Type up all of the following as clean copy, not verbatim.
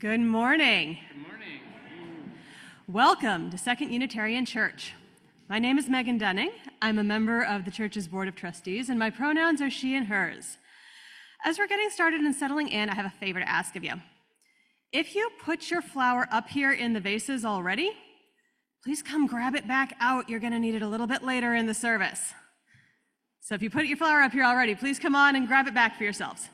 Good morning. Good morning. Welcome to Second Unitarian Church. My name is Megan Dunning. I'm a member of the church's Board of Trustees, and my pronouns are she and hers. As we're getting started and settling in, I have a favor to ask of you. If you put your flower up here in the vases already, please come grab it back out. You're going to need it a little bit later in the service. So if you put your flower up here already, please come on and grab it back for yourselves.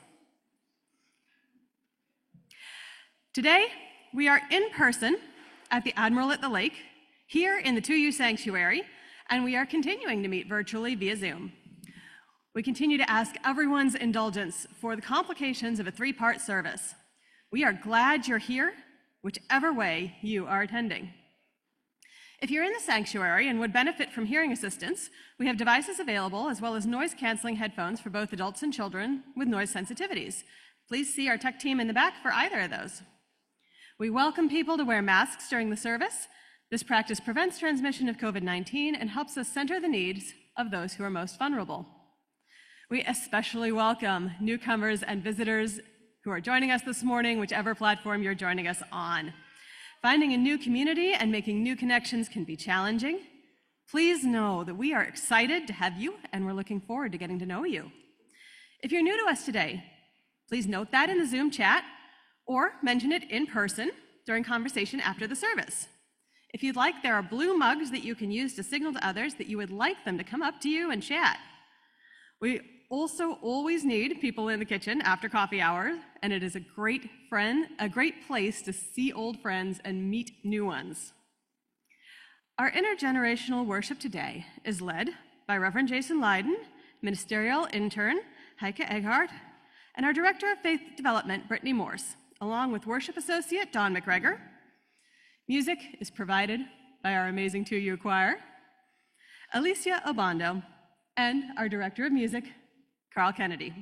Today, we are in person at the Admiral at the Lake, here in the 2U Sanctuary, and we are continuing to meet virtually via Zoom. We continue to ask everyone's indulgence for the complications of a three-part service. We are glad you're here, whichever way you are attending. If you're in the sanctuary and would benefit from hearing assistance, we have devices available as well as noise-canceling headphones for both adults and children with noise sensitivities. Please see our tech team in the back for either of those. We welcome people to wear masks during the service. This practice prevents transmission of COVID-19 and helps us center the needs of those who are most vulnerable. We especially welcome newcomers and visitors who are joining us this morning, whichever platform you're joining us on. Finding a new community and making new connections can be challenging. Please know that we are excited to have you, and we're looking forward to getting to know you. If you're new to us today, please note that in the Zoom chat, or mention it in person during conversation after the service. If you'd like, there are blue mugs that you can use to signal to others that you would like them to come up to you and chat. We also always need people in the kitchen after coffee hour, and it is a great place to see old friends and meet new ones. Our intergenerational worship today is led by Reverend Jason Leiden, Ministerial Intern Heike Eghart, and our Director of Faith Development, Brittany Morse, along with Worship Associate Don McGregor. Music is provided by our amazing 2U choir, Alicia Obando, and our Director of Music, Carl Kennedy.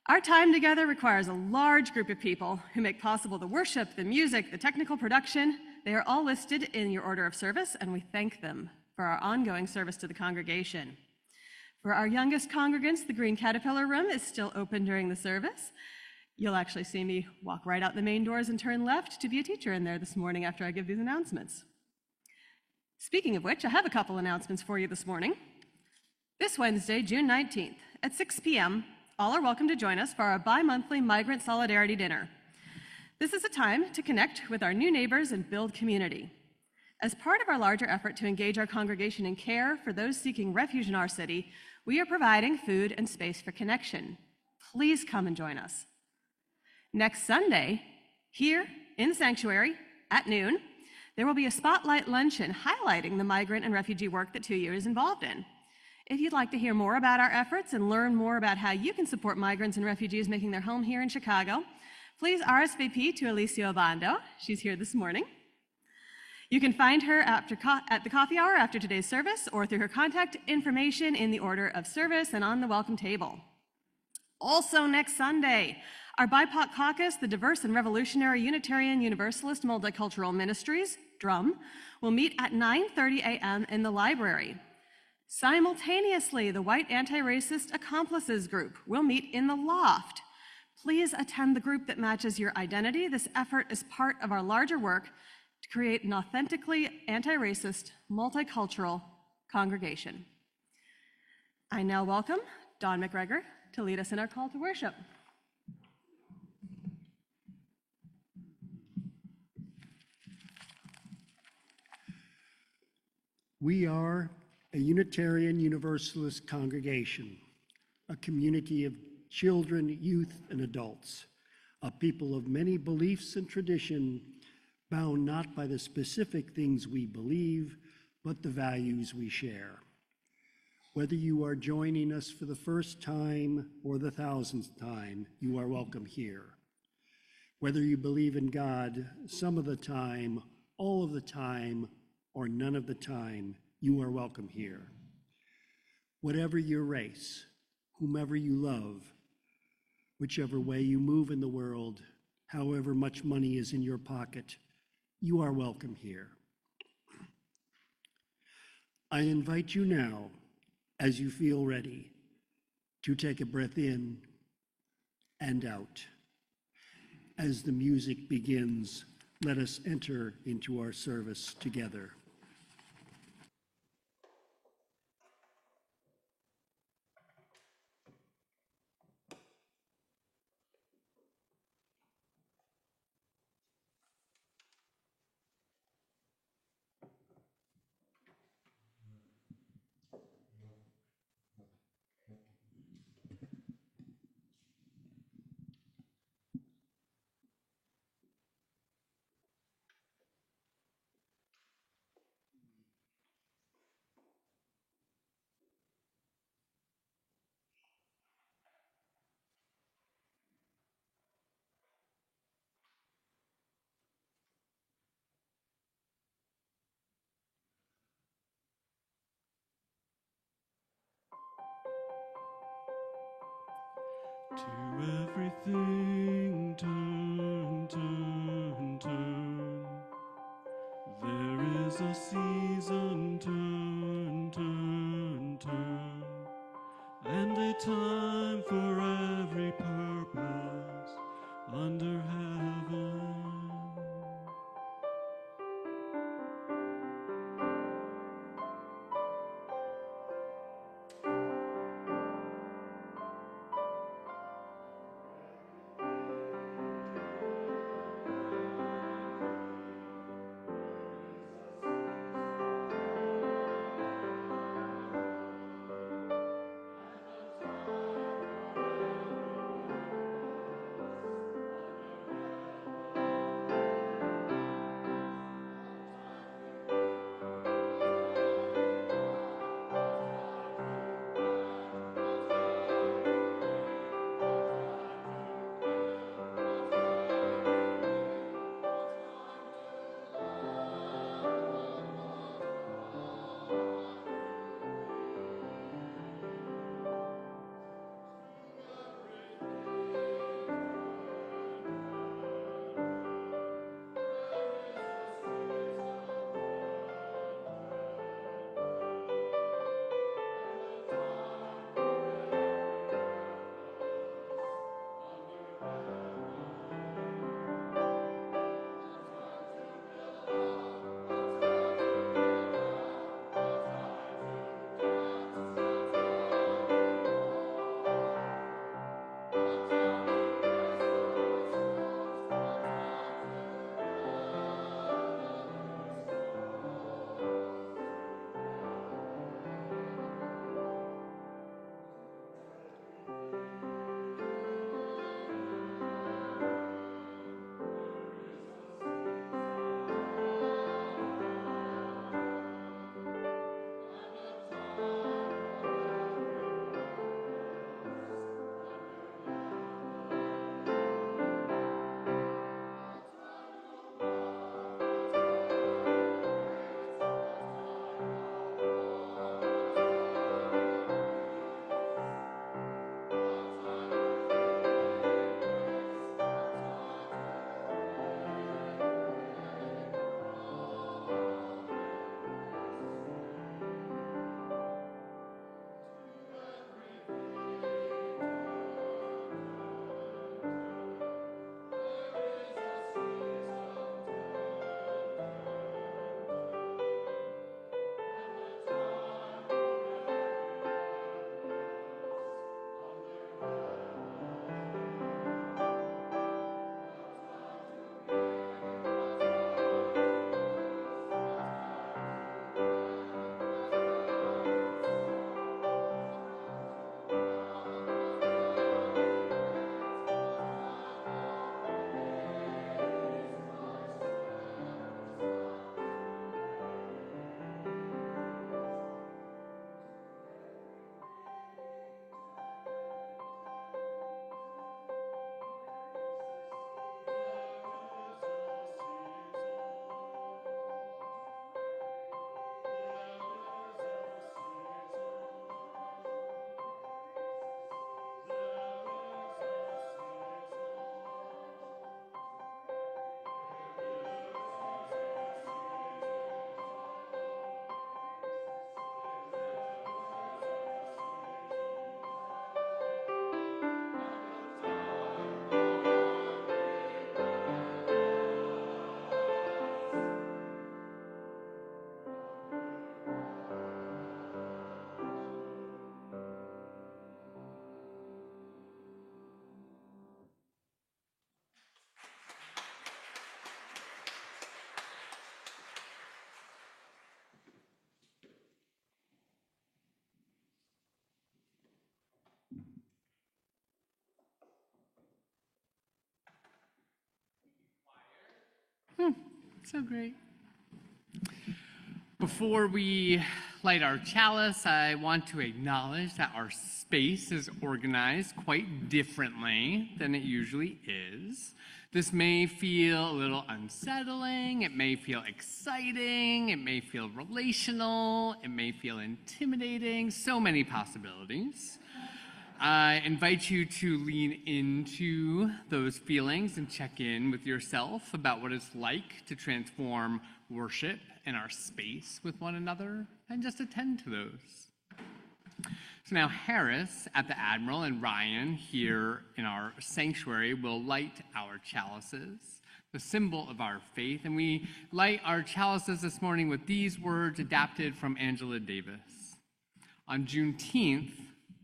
Our time together requires a large group of people who make possible the worship, the music, the technical production. They are all listed in your order of service, and we thank them for our ongoing service to the congregation. For our youngest congregants, the Green Caterpillar Room is still open during the service. You'll actually see me walk right out the main doors and turn left to be a teacher in there this morning after I give these announcements. Speaking of which, I have a couple announcements for you this morning. This Wednesday, June 19th, at 6 p.m., all are welcome to join us for our bi-monthly Migrant Solidarity Dinner. This is a time to connect with our new neighbors and build community. As part of our larger effort to engage our congregation in care for those seeking refuge in our city, we are providing food and space for connection. Please come and join us. Next Sunday, here in the sanctuary at noon, there will be a spotlight luncheon highlighting the migrant and refugee work that 2U is involved in. If you'd like to hear more about our efforts and learn more about how you can support migrants and refugees making their home here in Chicago, please RSVP to Alicia Obando. She's here this morning. You can find her at the coffee hour after today's service or through her contact information in the order of service and on the welcome table. Also next Sunday, our BIPOC caucus, the Diverse and Revolutionary Unitarian Universalist Multicultural Ministries, DRUM, will meet at 9:30 a.m. in the library. Simultaneously, the White Anti-Racist Accomplices group will meet in the loft. Please attend the group that matches your identity. This effort is part of our larger work to create an authentically anti-racist, multicultural congregation. I now welcome Don McGregor to lead us in our call to worship. We are a Unitarian Universalist congregation, a community of children, youth, and adults, a people of many beliefs and tradition, bound not by the specific things we believe, but the values we share. Whether you are joining us for the first time or the 1000th time, you are welcome here. Whether you believe in God some of the time, all of the time, or none of the time, you are welcome here. Whatever your race, whomever you love, whichever way you move in the world, however much money is in your pocket, you are welcome here. I invite you now, as you feel ready, to take a breath in and out. As the music begins, let us enter into our service together. To everything turn, turn, turn. There is a season, turn, turn, turn. And a time for every purpose under heaven. So great. Before we light our chalice, I want to acknowledge that our space is organized quite differently than it usually is. This may feel a little unsettling, it may feel exciting, it may feel relational, it may feel intimidating, so many possibilities. I invite you to lean into those feelings and check in with yourself about what it's like to transform worship in our space with one another, and just attend to those. So now Harris at the Admiral and Ryan here in our sanctuary will light our chalices, the symbol of our faith, and we light our chalices this morning with these words adapted from Angela Davis. On Juneteenth,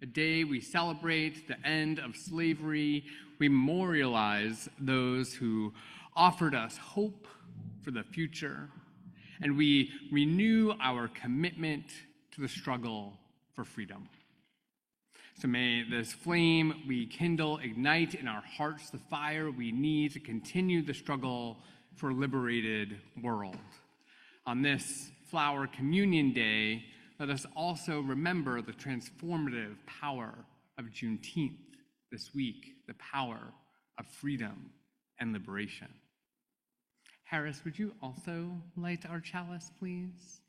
a day we celebrate the end of slavery, we memorialize those who offered us hope for the future, and we renew our commitment to the struggle for freedom. So may this flame we kindle ignite in our hearts the fire we need to continue the struggle for a liberated world. On this Flower Communion Day, let us also remember the transformative power of Juneteenth this week, the power of freedom and liberation. Harris, would you also light our chalice, please?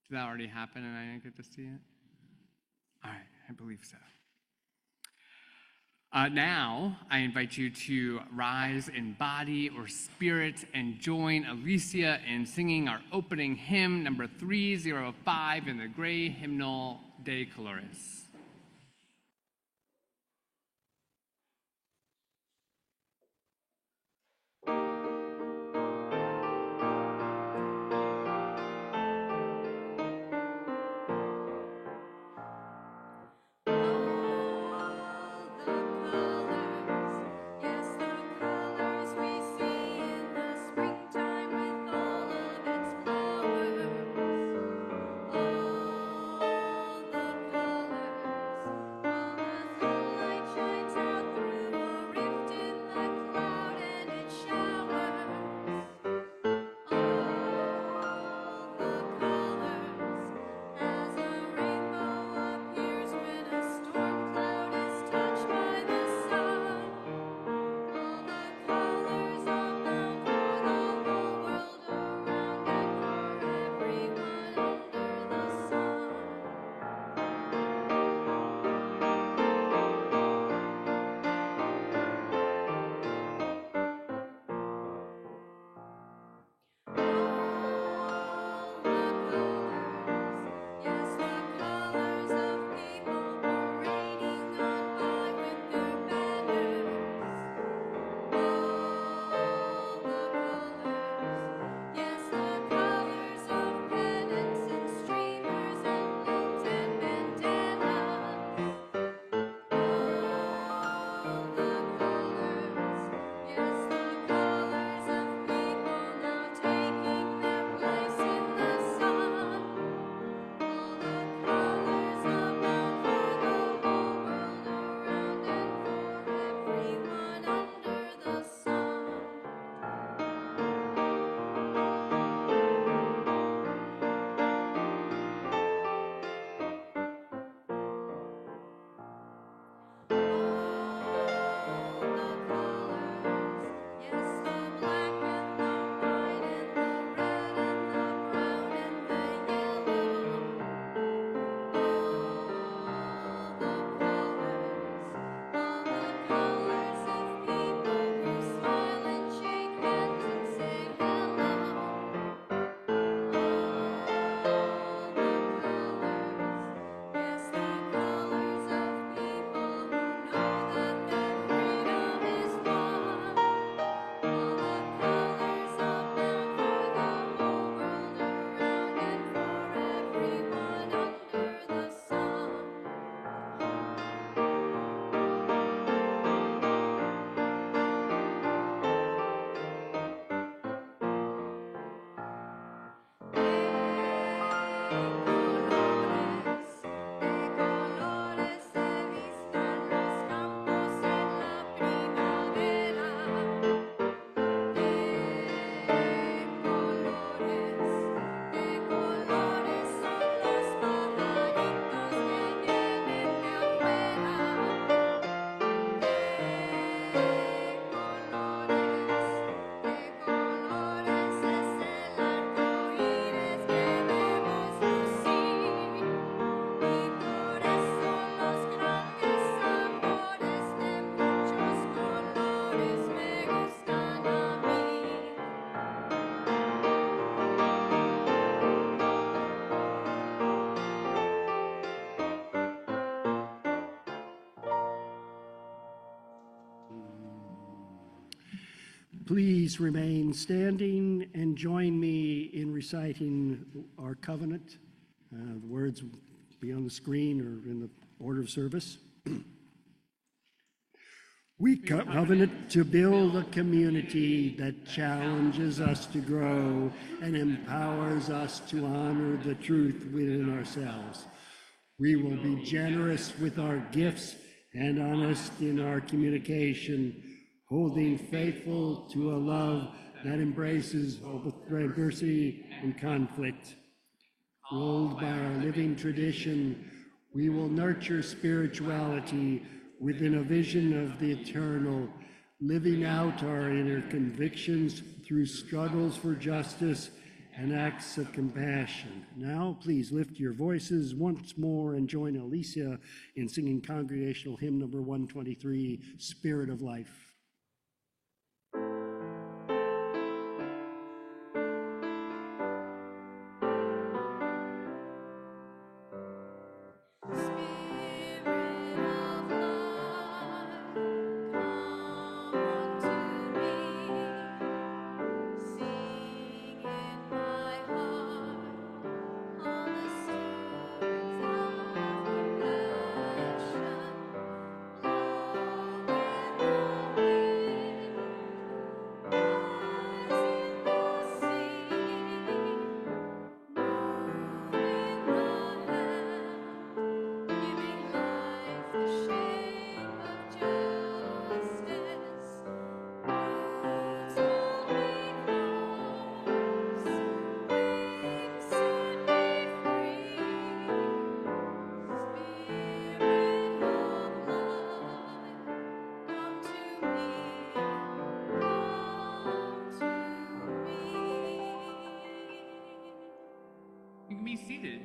Did that already happen and I didn't get to see it? All right, I believe so. Now, I invite you to rise in body or spirit and join Alicia in singing our opening hymn, number 305 in the gray hymnal, De Colores. Flowers. Oh, the colors. please remain standing and join me in reciting our covenant? The words will be on the screen or in the order of service. We covenant to build a community that challenges us to grow and empowers us to honor the truth within ourselves. We will be generous with our gifts and honest in our communication, holding faithful to a love that embraces both diversity and conflict. Ruled by our living tradition, we will nurture spirituality within a vision of the eternal, living out our inner convictions through struggles for justice and acts of compassion. Now, please lift your voices once more and join Alicia in singing congregational hymn number 123, Spirit of Life. You can be seated.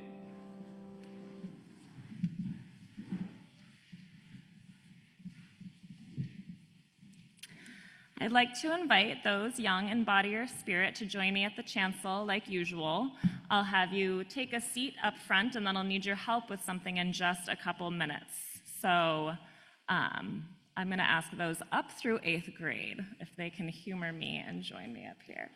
I'd like to invite those young in body or spirit to join me at the chancel like usual. I'll have you take a seat up front, and then I'll need your help with something in just a couple minutes. So I'm going to ask those up through 8th grade if they can humor me and join me up here.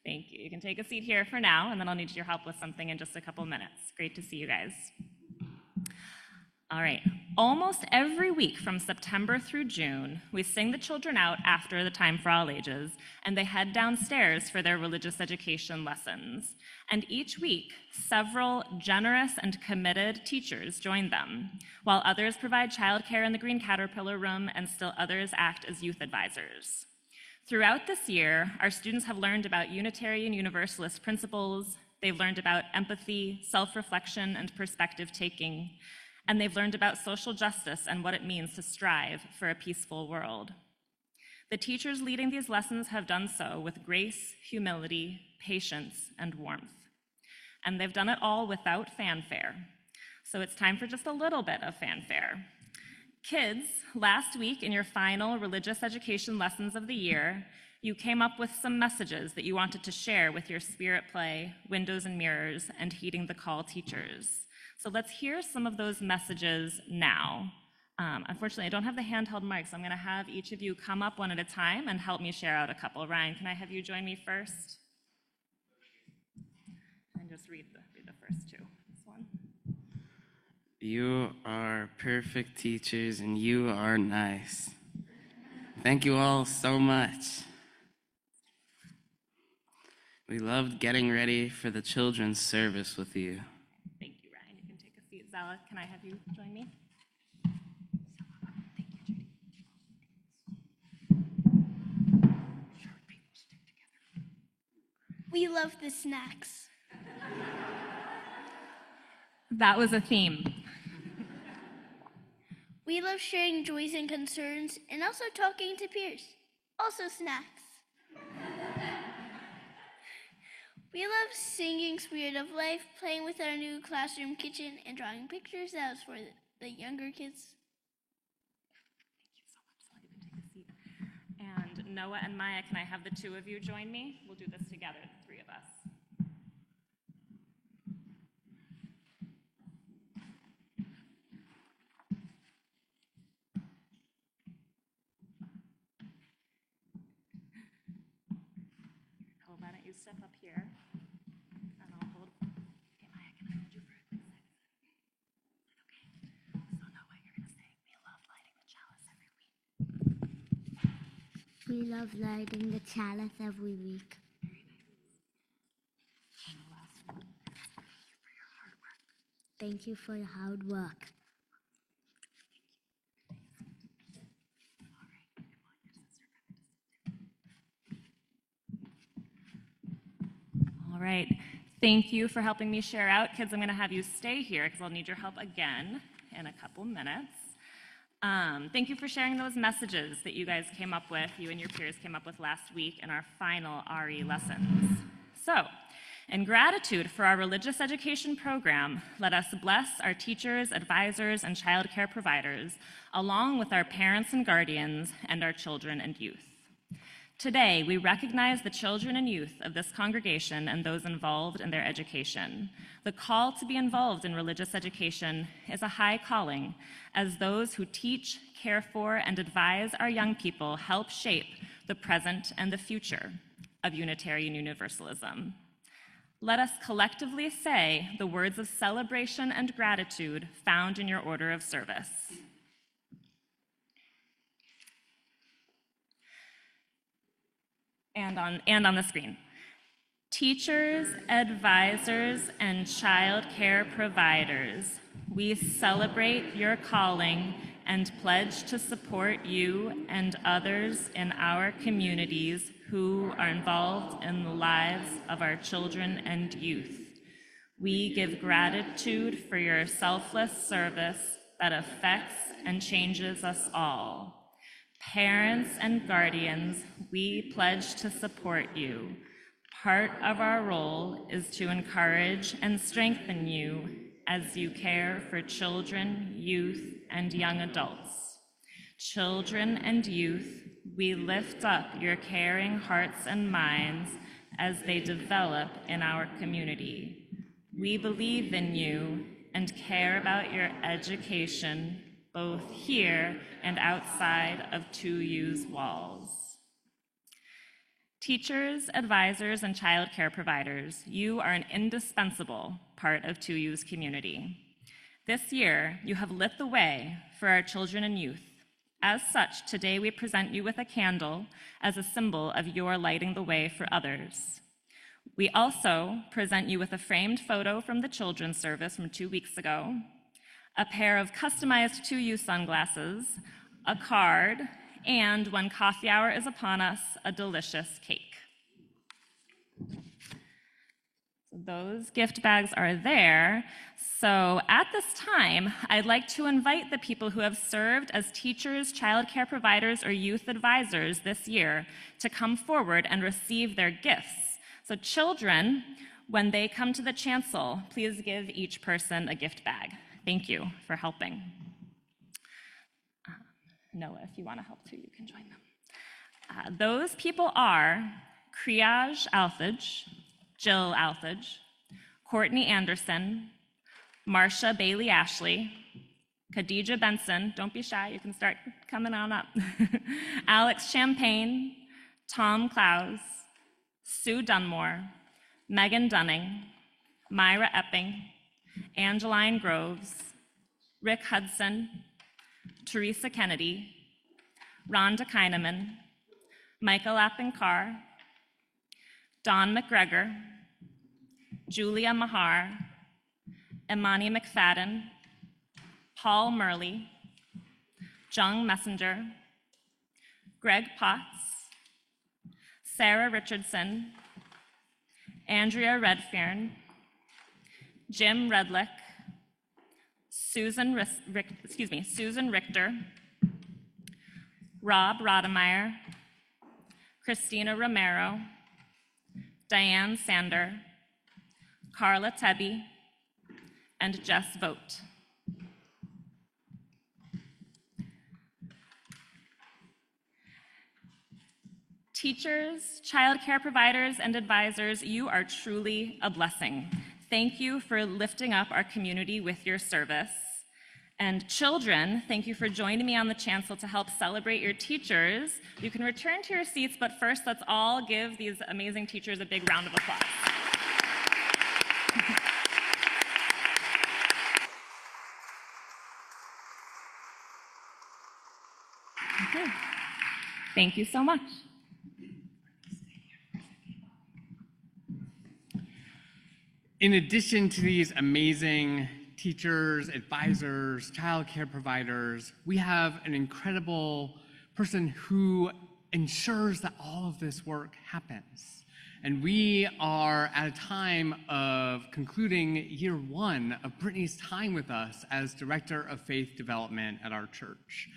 Thank you. You can take a seat here for now, and then I'll need your help with something in just a couple minutes. Great to see you guys. All right. Almost every week from September through June, we sing the children out after the time for all ages, and they head downstairs for their religious education lessons. And each week, several generous and committed teachers join them, while others provide childcare in the Green Caterpillar room, and still others act as youth advisors. Throughout this year, our students have learned about Unitarian Universalist principles, they've learned about empathy, self-reflection, and perspective-taking, and they've learned about social justice and what it means to strive for a peaceful world. The teachers leading these lessons have done so with grace, humility, patience, and warmth. And they've done it all without fanfare. So it's time for just a little bit of fanfare. Kids, last week in your final religious education lessons of the year, you came up with some messages that you wanted to share with your spirit play, Windows and Mirrors, and Heeding the Call teachers. So let's hear some of those messages now. Unfortunately, I don't have the handheld mic, so I'm going to have each of you come up one at a time and help me share out a couple. Ryan, can I have you join me first? And just read the first two. This one. You are perfect teachers, and you are nice. Thank you all so much. We loved getting ready for the children's service with you. Thank you, Ryan. You can take a seat. Zala, can I have you join me? We love the snacks. That was a theme. We love sharing joys and concerns and also talking to peers. Also snacks. We love singing Spirit of Life, playing with our new classroom kitchen, and drawing pictures that was for the younger kids. Thank you so much. So you can take a seat. And Noah and Maya, can I have the two of you join me? We'll do this together, the three of us. step up here, and I'll hold. Okay, Maya, can I hold you for a quick second? Okay. So Noah, you're gonna say, "We love lighting the chalice every week." We love lighting the chalice every week. And the last one, Thank you for your hard work. all right. Thank you for helping me share out. Kids, I'm going to have you stay here because I'll need your help again in a couple minutes. Thank you for sharing those messages that you guys came up with, you and your peers came up with last week in our final RE lessons. So, in gratitude for our religious education program, let us bless our teachers, advisors, and childcare providers, along with our parents and guardians and our children and youth. Today, we recognize the children and youth of this congregation and those involved in their education. The call to be involved in religious education is a high calling, as those who teach, care for, and advise our young people help shape the present and the future of Unitarian Universalism. Let us collectively say the words of celebration and gratitude found in your order of service. And on the screen. Teachers, advisors, and child care providers, we celebrate your calling and pledge to support you and others in our communities who are involved in the lives of our children and youth. We give gratitude for your selfless service that affects and changes us all. Parents and guardians, we pledge to support you. Part of our role is to encourage and strengthen you as you care for children, youth, and young adults. Children and youth, we lift up your caring hearts and minds as they develop in our community. We believe in you and care about your education, both here and outside of 2U's walls. Teachers, advisors, and child care providers, you are an indispensable part of 2U's community. This year, you have lit the way for our children and youth. As such, today we present you with a candle as a symbol of your lighting the way for others. We also present you with a framed photo from the children's service from 2 weeks ago, a pair of customized 2U sunglasses, a card, and when coffee hour is upon us, a delicious cake. Those gift bags are there. So at this time, I'd like to invite the people who have served as teachers, childcare providers, or youth advisors this year to come forward and receive their gifts. So children, when they come to the chancel, please give each person a gift bag. Thank you for helping. Noah, if you want to help too, you can join them. Those people are Kriaj Althage, Jill Althage, Courtney Anderson, Marcia Bailey Ashley, Khadija Benson, don't be shy, you can start coming on up, Alex Champagne, Tom Clowes, Sue Dunmore, Megan Dunning, Myra Epping, Angeline Groves, Rick Hudson, Teresa Kennedy, Rhonda Kineman, Michael Appinkar, Don McGregor, Julia Mahar, Imani McFadden, Paul Murley, Jung Messenger, Greg Potts, Sarah Richardson, Andrea Redfern, Jim Redlick, Susan Richter, Rob Rodemeyer, Christina Romero, Diane Sander, Carla Tebby, and Jess Vogt. Teachers, childcare providers, and advisors, you are truly a blessing. Thank you for lifting up our community with your service. And children, thank you for joining me on the chancel to help celebrate your teachers. You can return to your seats, but first let's all give these amazing teachers a big round of applause. Okay. Thank you so much. In addition to these amazing teachers, advisors, child care providers, we have an incredible person who ensures that all of this work happens. And we are at a time of concluding year one of Brittany's time with us as Director of Faith Development at our church.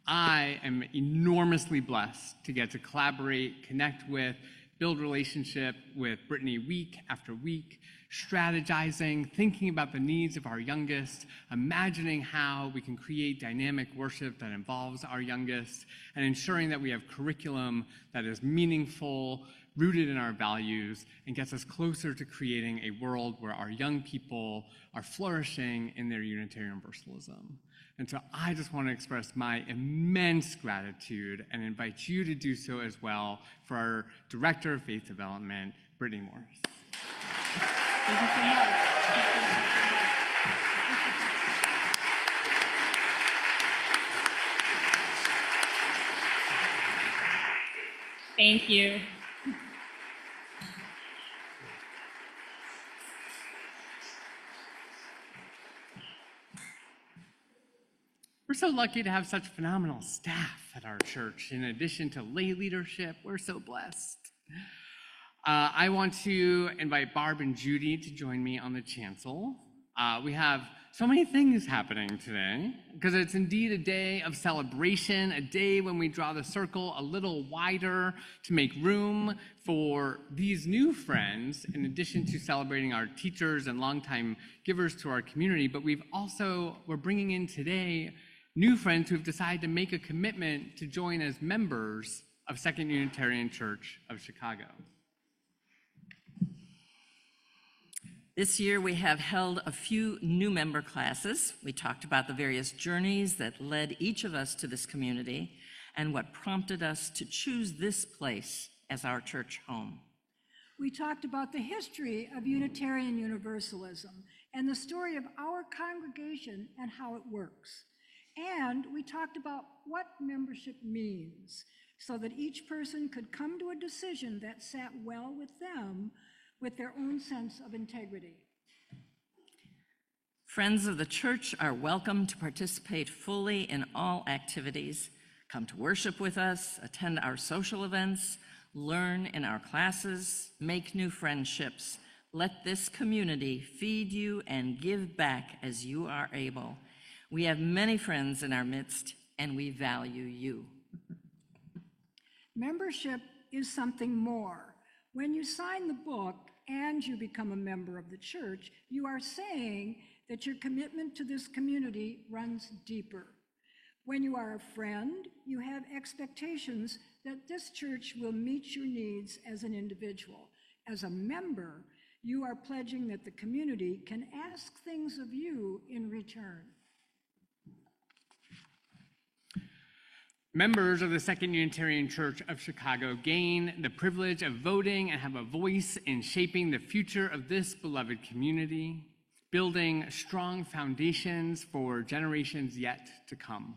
I am enormously blessed to get to collaborate, connect with, build relationship with Brittany week after week, strategizing, thinking about the needs of our youngest, imagining how we can create dynamic worship that involves our youngest, and ensuring that we have curriculum that is meaningful, rooted in our values, and gets us closer to creating a world where our young people are flourishing in their Unitarian Universalism. And so I just want to express my immense gratitude and invite you to do so as well for our Director of Faith Development, Brittany Morris. Thank you so much. Thank you. We're so lucky to have such phenomenal staff at our church. In addition to lay leadership, we're so blessed. I want to invite Barb and Judy to join me on the chancel. We have so many things happening today because it's indeed a day of celebration, a day when we draw the circle a little wider to make room for these new friends, in addition to celebrating our teachers and longtime givers to our community. But we're bringing in today new friends who have decided to make a commitment to join as members of Second Unitarian Church of Chicago. This year we have held a few new member classes. We talked about the various journeys that led each of us to this community and what prompted us to choose this place as our church home. We talked about the history of Unitarian Universalism and the story of our congregation and how it works. And we talked about what membership means so that each person could come to a decision that sat well with them with their own sense of integrity. Friends of the church are welcome to participate fully in all activities. Come to worship with us, attend our social events, learn in our classes, make new friendships. Let this community feed you and give back as you are able. We have many friends in our midst, and we value you. Membership is something more. When you sign the book and you become a member of the church, you are saying that your commitment to this community runs deeper. When you are a friend, you have expectations that this church will meet your needs as an individual. As a member, you are pledging that the community can ask things of you in return. Members of the Second Unitarian Church of Chicago gain the privilege of voting and have a voice in shaping the future of this beloved community, building strong foundations for generations yet to come.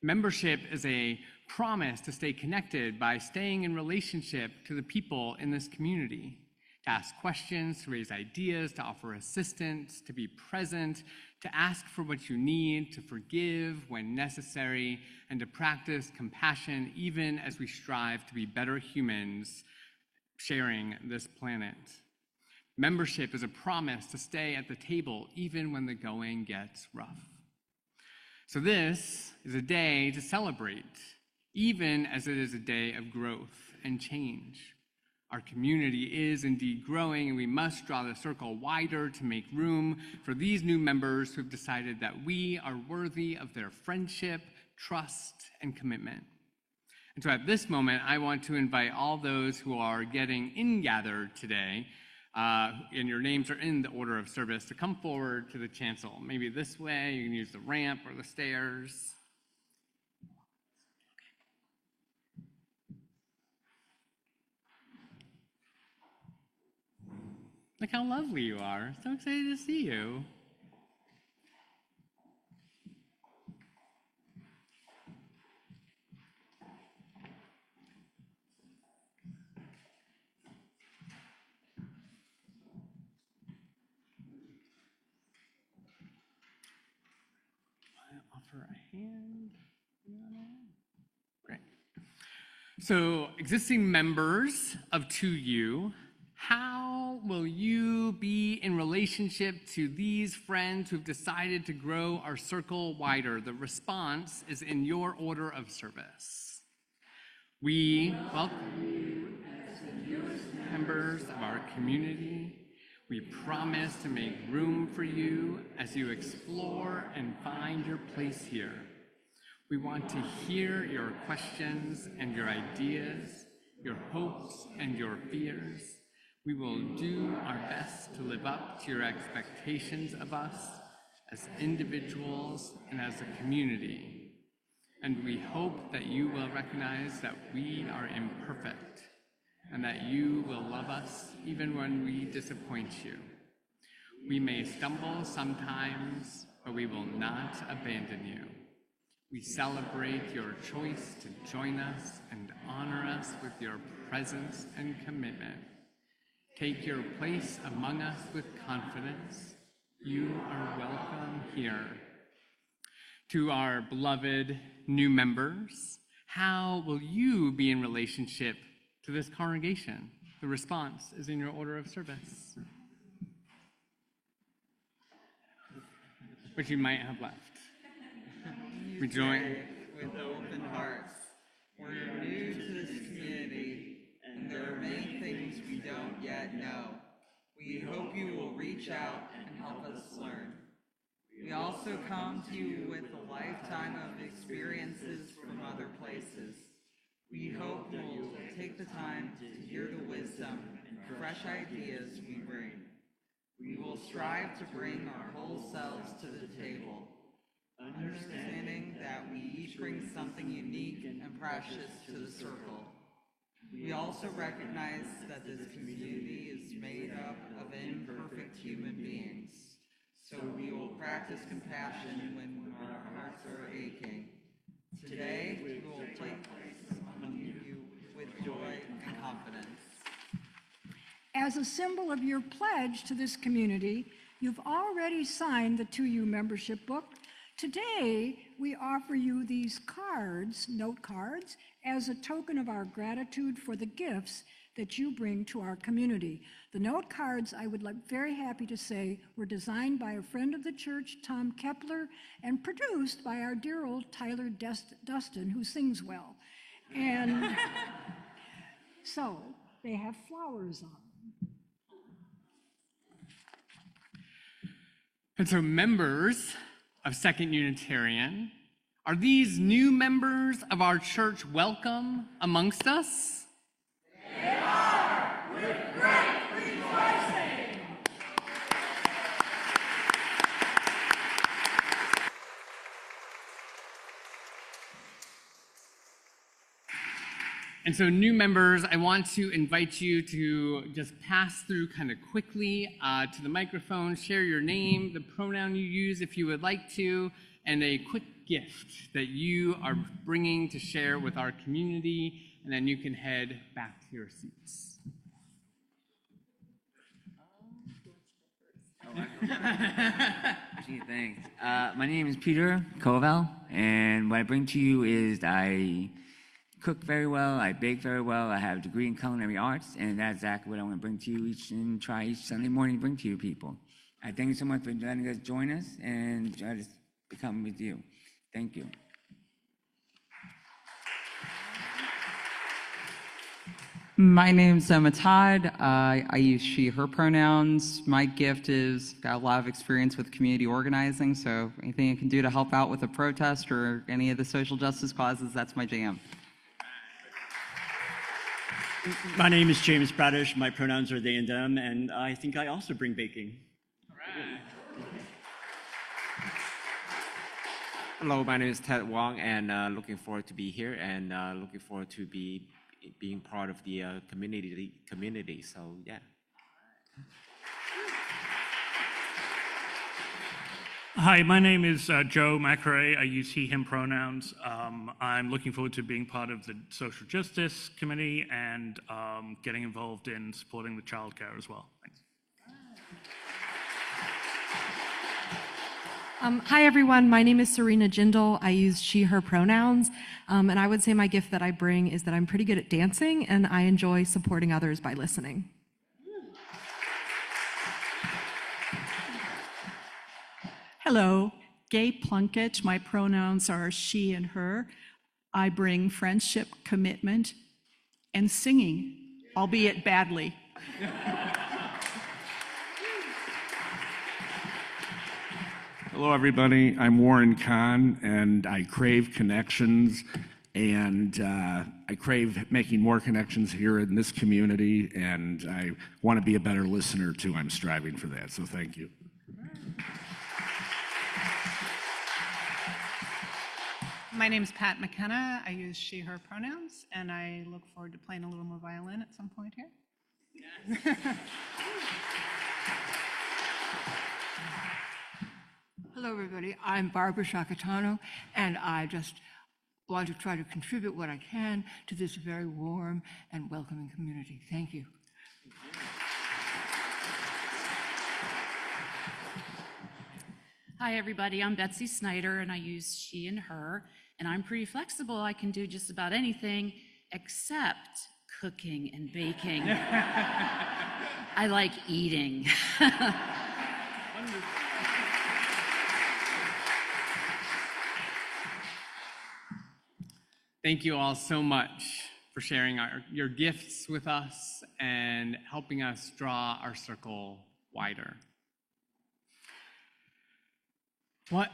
Membership is a promise to stay connected by staying in relationship to the people in this community, to ask questions, to raise ideas, to offer assistance, to be present, to ask for what you need, to forgive when necessary, and to practice compassion even as we strive to be better humans sharing this planet. Membership is a promise to stay at the table even when the going gets rough. So this is a day to celebrate, even as it is a day of growth and change. Our community is indeed growing, and we must draw the circle wider to make room for these new members who have decided that we are worthy of their friendship, trust, and commitment. And so at this moment, I want to invite all those who are getting in-gathered today and your names are in the order of service, to come forward to the chancel. Maybe this way, you can use the ramp or the stairs. Look how lovely you are. So excited to see you. Offer a hand. Great. So, existing members of 2U, how will you be in relationship to these friends who've decided to grow our circle wider? The response is in your order of service. We welcome you as the newest members of our community. We promise to make room for you as you explore and find your place here. We want to hear your questions and your ideas, your hopes and your fears. We will do our best to live up to your expectations of us as individuals and as a community. And we hope that you will recognize that we are imperfect and that you will love us even when we disappoint you. We may stumble sometimes, but we will not abandon you. We celebrate your choice to join us and honor us with your presence and commitment. Take your place among us with confidence. You are welcome here. To our beloved new members, how will you be in relationship to this congregation? The response is in your order of service, which you might have left. We join with open hearts. We're new to this community, and there are many things we don't yet know. We hope you will reach out and help us learn. We also come to you with a lifetime of experiences from other places. We hope you will take the time to hear the wisdom and fresh ideas we bring. We will strive to bring our whole selves to the table, understanding that we each bring something unique and precious to the circle. We also recognize that this community is made up of imperfect human beings, so we will practice compassion when our hearts are aching. Today, we will take place among you with joy and confidence. As a symbol of your pledge to this community, you've already signed the 2U membership book. Today, we offer you these cards, note cards, as a token of our gratitude for the gifts that you bring to our community. The note cards, I would like very happy to say, were designed by a friend of the church, Tom Kepler, and produced by our dear old Tyler Dustin, who sings well. And so they have flowers on them. And so members of Second Unitarian, are these new members of our church welcome amongst us? They are, with great rejoicing. And so new members, I want to invite you to just pass through kind of quickly to the microphone, share your name, the pronoun you use if you would like to, and a quick gift that you are bringing to share with our community, and then you can head back to your seats. Gee, thanks. My name is Peter Koval, and what I bring to you is I cook very well, I bake very well, I have a degree in culinary arts, and that's exactly what I want to bring to you try each Sunday morning to bring to you people. I thank you so much for letting us join us and try to become with you. Thank you. My name's Emma Todd. I use she, her pronouns. My gift is got a lot of experience with community organizing, so anything I can do to help out with a protest or any of the social justice causes, that's my jam. My name is James Bradish. My pronouns are they and them, and I think I also bring baking. Hello, my name is Ted Wong, and looking forward to be here, and looking forward to being part of the community. So yeah. Hi, my name is Joe McRae. I use he, him pronouns. I'm looking forward to being part of the Social Justice Committee and getting involved in supporting the childcare as well. Thanks. Hi, everyone. My name is Serena Jindal. I use she, her pronouns. And I would say my gift that I bring is that I'm pretty good at dancing and I enjoy supporting others by listening. Hello, Gay Plunkett. My pronouns are she and her. I bring friendship, commitment, and singing, albeit badly. Hello, everybody. I'm Warren Kahn, and I crave connections, and I crave making more connections here in this community, and I want to be a better listener, too. I'm striving for that, so thank you. My name is Pat McKenna. I use she, her pronouns, and I look forward to playing a little more violin at some point here. Hello, everybody. I'm Barbara Shakatano, and I just want to try to contribute what I can to this very warm and welcoming community. Thank you. Hi, everybody. I'm Betsy Snyder, and I use she and her, and I'm pretty flexible. I can do just about anything except cooking and baking. I like eating. Thank you all so much for sharing your gifts with us and helping us draw our circle wider. What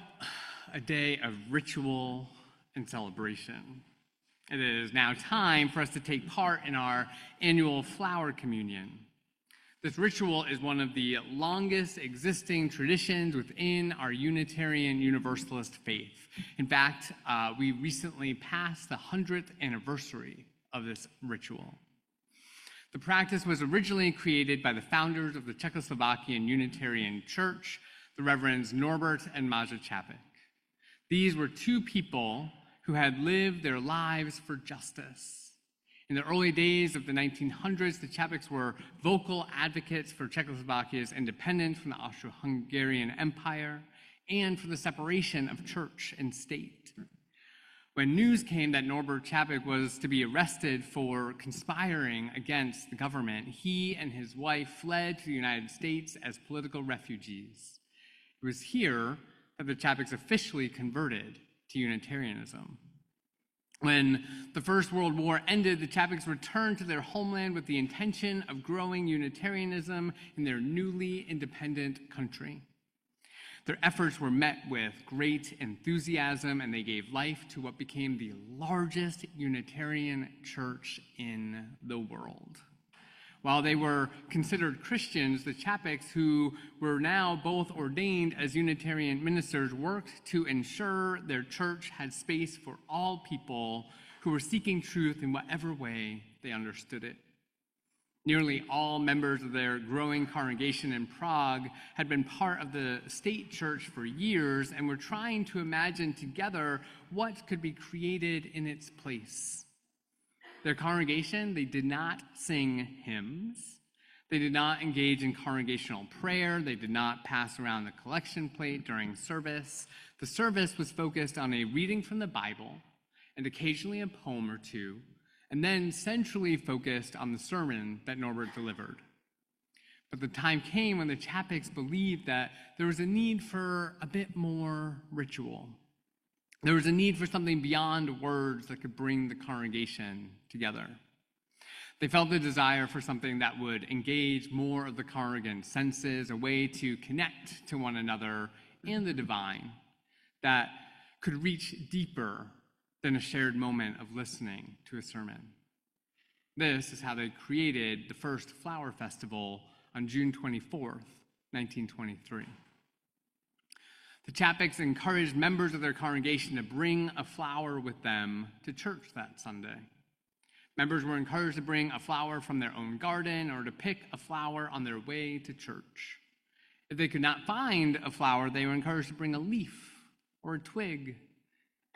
a day of ritual and celebration. It is now time for us to take part in our annual flower communion. This ritual is one of the longest existing traditions within our Unitarian Universalist faith. In fact, we recently passed the 100th anniversary of this ritual. The practice was originally created by the founders of the Czechoslovakian Unitarian Church, the Reverends Norbert and Maja Čapek. These were two people who had lived their lives for justice. In the early days of the 1900s, the Čapeks were vocal advocates for Czechoslovakia's independence from the Austro-Hungarian Empire and for the separation of church and state. When news came that Norbert Čapek was to be arrested for conspiring against the government, he and his wife fled to the United States as political refugees. It was here that the Čapeks officially converted to Unitarianism. When the First World War ended, the Čapeks returned to their homeland with the intention of growing Unitarianism in their newly independent country. Their efforts were met with great enthusiasm, and they gave life to what became the largest Unitarian church in the world. While they were considered Christians, the Čapeks, who were now both ordained as Unitarian ministers, worked to ensure their church had space for all people who were seeking truth in whatever way they understood it. Nearly all members of their growing congregation in Prague had been part of the state church for years and were trying to imagine together what could be created in its place. Their congregation, they did not sing hymns. They did not engage in congregational prayer. They did not pass around the collection plate during service. The service was focused on a reading from the Bible and occasionally a poem or two, and then centrally focused on the sermon that Norbert delivered. But the time came when the Čapeks believed that there was a need for a bit more ritual. There was a need for something beyond words that could bring the congregation together. They felt the desire for something that would engage more of the congregant's senses, a way to connect to one another and the divine that could reach deeper than a shared moment of listening to a sermon. This is how they created the first flower festival on June 24th, 1923. The Chappiks encouraged members of their congregation to bring a flower with them to church that Sunday. Members were encouraged to bring a flower from their own garden or to pick a flower on their way to church. If they could not find a flower, they were encouraged to bring a leaf or a twig,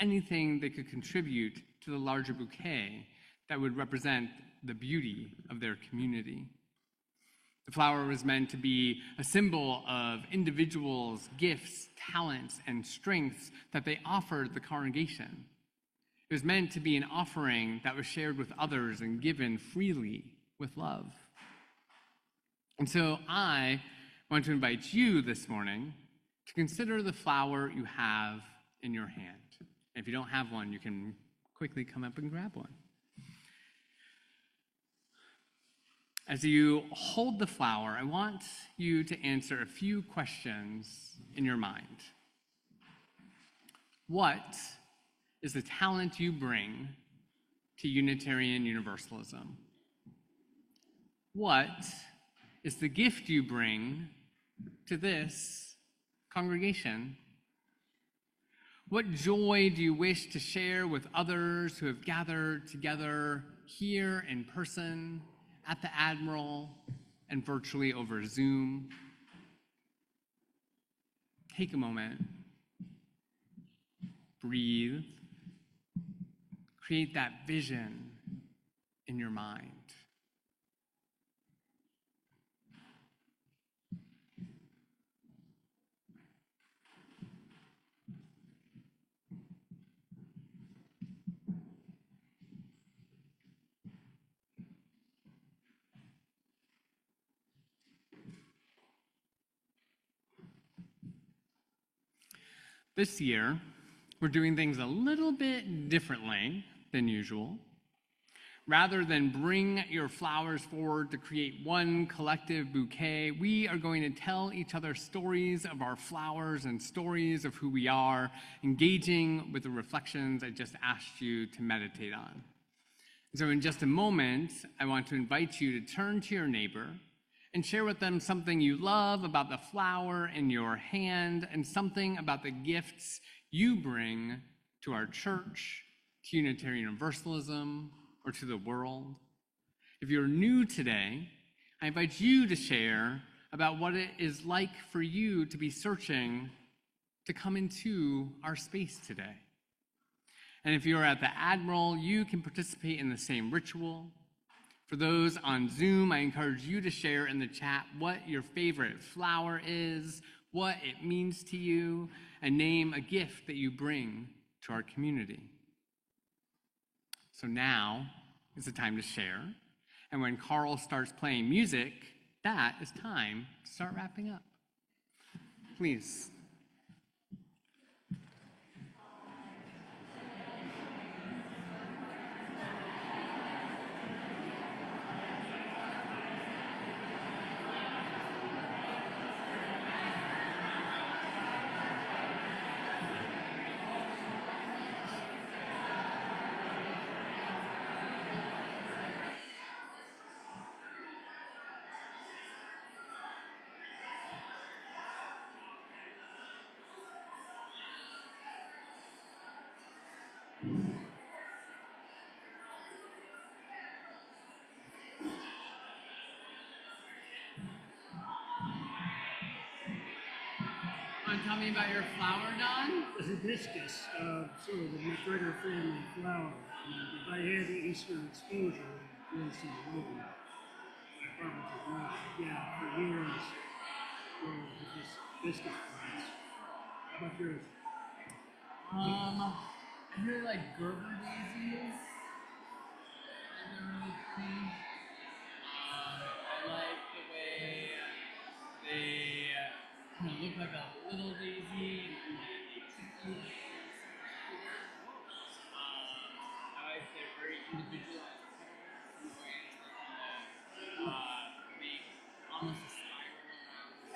anything they could contribute to the larger bouquet that would represent the beauty of their community. The flower was meant to be a symbol of individuals' gifts, talents, and strengths that they offered the congregation. It was meant to be an offering that was shared with others and given freely with love. And so I want to invite you this morning to consider the flower you have in your hand. And if you don't have one, you can quickly come up and grab one. As you hold the flower, I want you to answer a few questions in your mind. What is the talent you bring to Unitarian Universalism? What is the gift you bring to this congregation? What joy do you wish to share with others who have gathered together here in person, at the Admiral, and virtually over Zoom? Take a moment, breathe, create that vision in your mind. This year, we're doing things a little bit differently than usual. Rather than bring your flowers forward to create one collective bouquet, we are going to tell each other stories of our flowers and stories of who we are, engaging with the reflections I just asked you to meditate on. So in just a moment, I want to invite you to turn to your neighbor and share with them something you love about the flower in your hand and something about the gifts you bring to our church, to Unitarian Universalism, or to the world. If you're new today, I invite you to share about what it is like for you to be searching to come into our space today. And if you're at the Admiral, you can participate in the same ritual. For those on Zoom, I encourage you to share in the chat what your favorite flower is, what it means to you, and name a gift that you bring to our community. So now is the time to share. And when Carl starts playing music, that is time to start wrapping up. Please. Want to tell me about your flower, Don? The hibiscus, sort of the McGregor family flower. And if I had the Eastern exposure, I'd really see the road. I probably did not. Yeah, for years, with this hibiscus plants. How about yours? I really like Gerber daisies. They're really pretty. I like the way they kind of look like a little daisy and then they tricky. I like their very individualized colors in the way they kind of make almost a spiral around the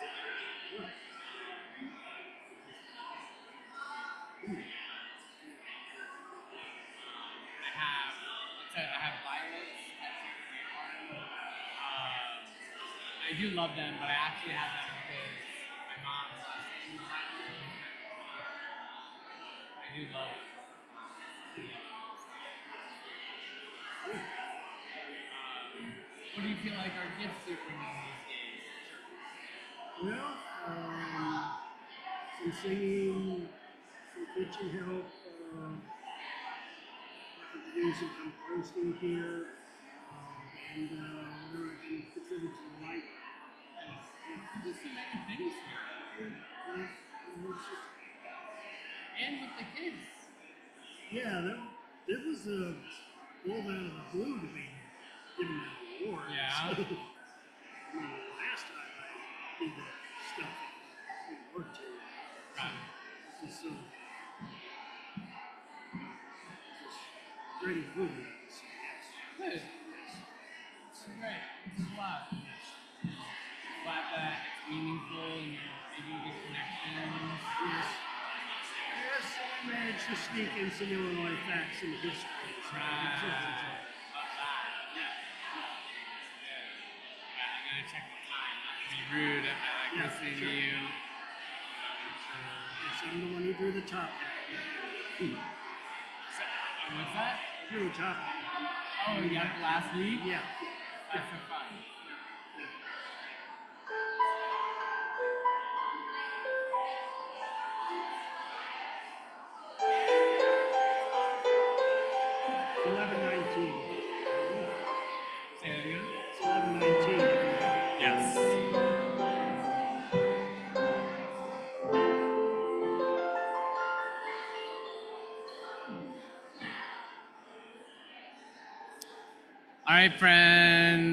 center. I have violets tattooed I do love them, but I actually have them because my mom's last name is Latin. I do love it. What do you feel like our gifts are bringing these days? Well, some singing, some kitchen help, doing some composting here, and whatever I can contribute to the light. Just so many things here. And with the kids. Yeah, that was a pulled out of the blue to be given that award. Yeah. So, I mean, last time I did that stuff, it worked too. Right. This is so. Great improvement. Yes. Good. It's great. It's a lot. Glad that it's meaningful and you're making good connections. Yes. Yes, I managed to sneak in some Illinois facts and history. So Right. Love that. Yeah. I'm gonna check the time. Not to be rude. I like listening to you. Yes, I'm the one who drew the top. What's that? Drew the top. Oh, you got it last week? Yeah. That's so fun. Say that again? It's 11:19. Yes. All right, friends.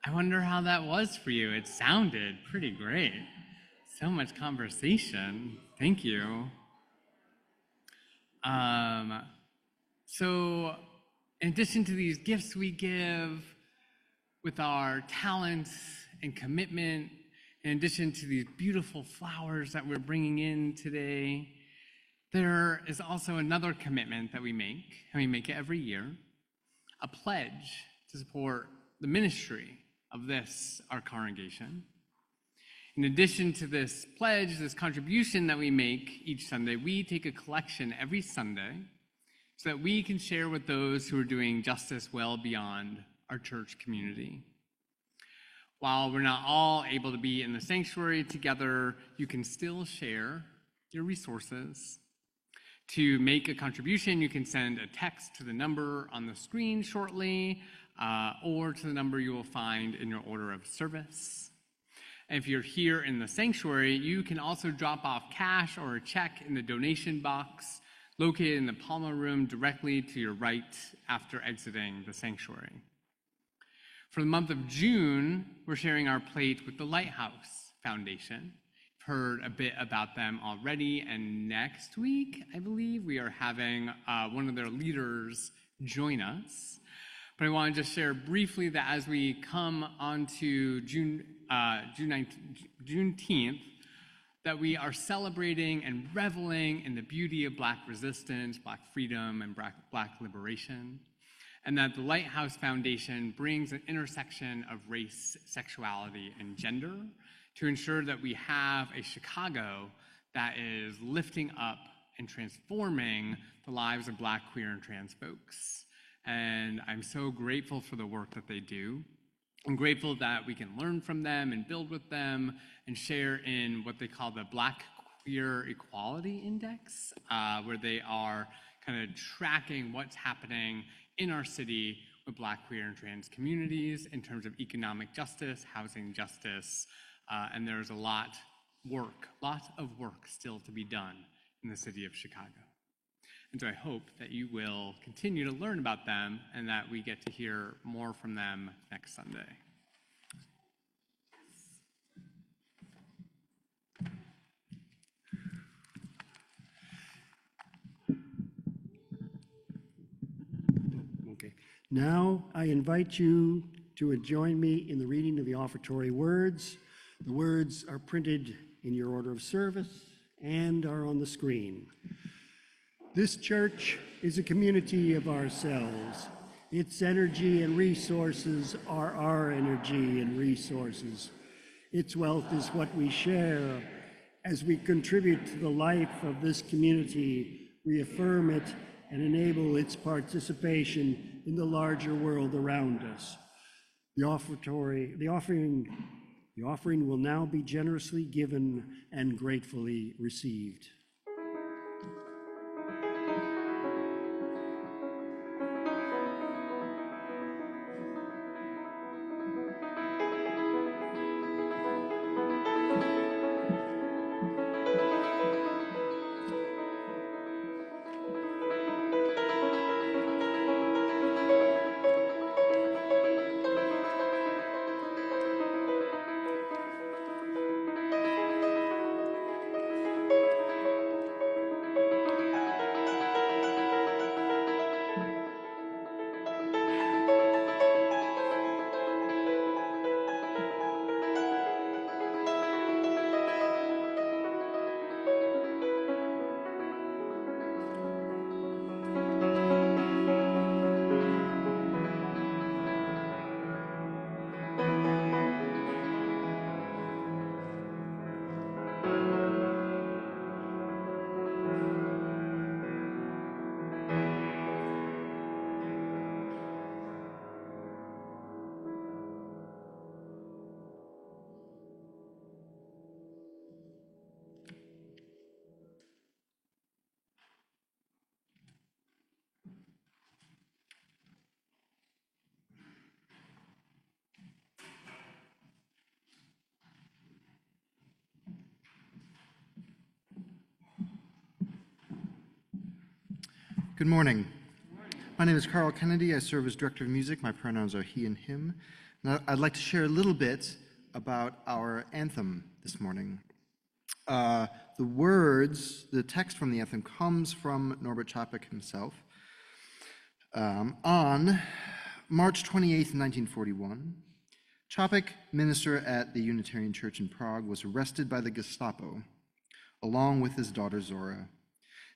I wonder how that was for you. It sounded pretty great. So much conversation. Thank you. So, in addition to these gifts we give with our talents and commitment, in addition to these beautiful flowers that we're bringing in today, there is also another commitment that we make, and we make it every year, a pledge to support the ministry of this, our congregation. In addition to this pledge, this contribution that we make each Sunday, we take a collection every Sunday so that we can share with those who are doing justice well beyond our church community. While we're not all able to be in the sanctuary together, you can still share your resources. To make a contribution, you can send a text to the number on the screen shortly, or to the number you will find in your order of service. And if you're here in the sanctuary, you can also drop off cash or a check in the donation box located in the Palma room directly to your right after exiting the sanctuary. For the month of June, we're sharing our plate with the Lighthouse Foundation. You've heard a bit about them already, and next week, I believe, we are having one of their leaders join us. But I want to just share briefly that as we come onto Juneteenth, that we are celebrating and reveling in the beauty of Black resistance, Black freedom, and Black liberation, and that the Lighthouse Foundation brings an intersection of race, sexuality, and gender to ensure that we have a Chicago that is lifting up and transforming the lives of Black, queer, and trans folks. And I'm so grateful for the work that they do. I'm grateful that we can learn from them and build with them and share in what they call the Black Queer Equality Index, where they are kind of tracking what's happening in our city with Black, queer, and trans communities in terms of economic justice, housing justice, and there's a lot of work still to be done in the city of Chicago. And so I hope that you will continue to learn about them and that we get to hear more from them next Sunday. Okay. Now I invite you to join me in the reading of the offertory words. The words are printed in your order of service and are on the screen. This church is a community of ourselves. Its energy and resources are our energy and resources. Its wealth is what we share. As we contribute to the life of this community, we affirm it and enable its participation in the larger world around us. The offering will now be generously given and gratefully received. Good morning. My name is Carl Kennedy. I serve as Director of Music. My pronouns are he and him. Now, I'd like to share a little bit about our anthem this morning. The text from the anthem comes from Norbert Chapek himself. On March 28th, 1941, Chapek, minister at the Unitarian Church in Prague, was arrested by the Gestapo, along with his daughter Zora.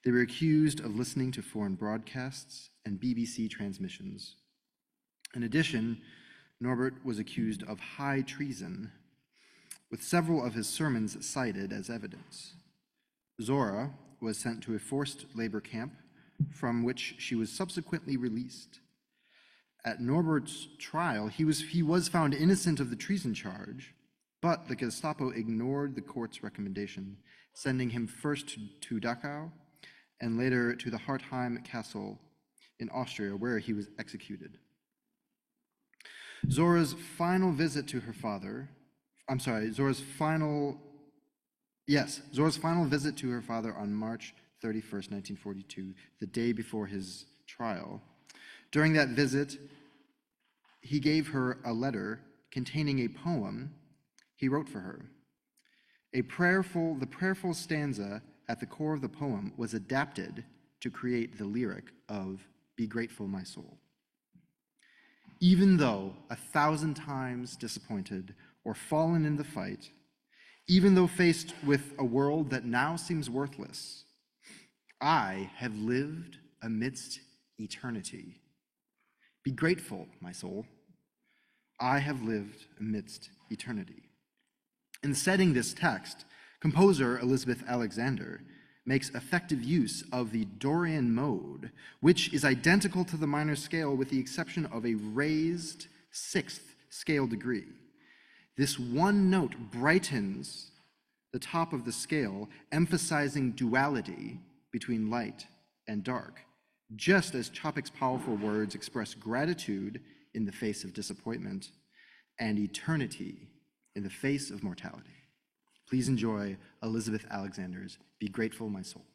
They were accused of listening to foreign broadcasts and BBC transmissions. In addition, Norbert was accused of high treason, with several of his sermons cited as evidence. Zora was sent to a forced labor camp, from which she was subsequently released. At Norbert's trial, he was found innocent of the treason charge, but the Gestapo ignored the court's recommendation, sending him first to Dachau and later to the Hartheim Castle in Austria, where he was executed. Zora's final visit to her father on March 31st, 1942, the day before his trial. During that visit, he gave her a letter containing a poem he wrote for her. The prayerful stanza at the core of the poem was adapted to create the lyric of "Be Grateful, My Soul." Even though 1,000 times disappointed or fallen in the fight, even though faced with a world that now seems worthless, I have lived amidst eternity. Be grateful, my soul. I have lived amidst eternity. In setting this text, composer Elizabeth Alexander makes effective use of the Dorian mode, which is identical to the minor scale with the exception of a raised 6th scale degree. This one note brightens the top of the scale, emphasizing duality between light and dark, just as Chapek's powerful words express gratitude in the face of disappointment and eternity in the face of mortality. Please enjoy Elizabeth Alexander's "Be Grateful, My Soul."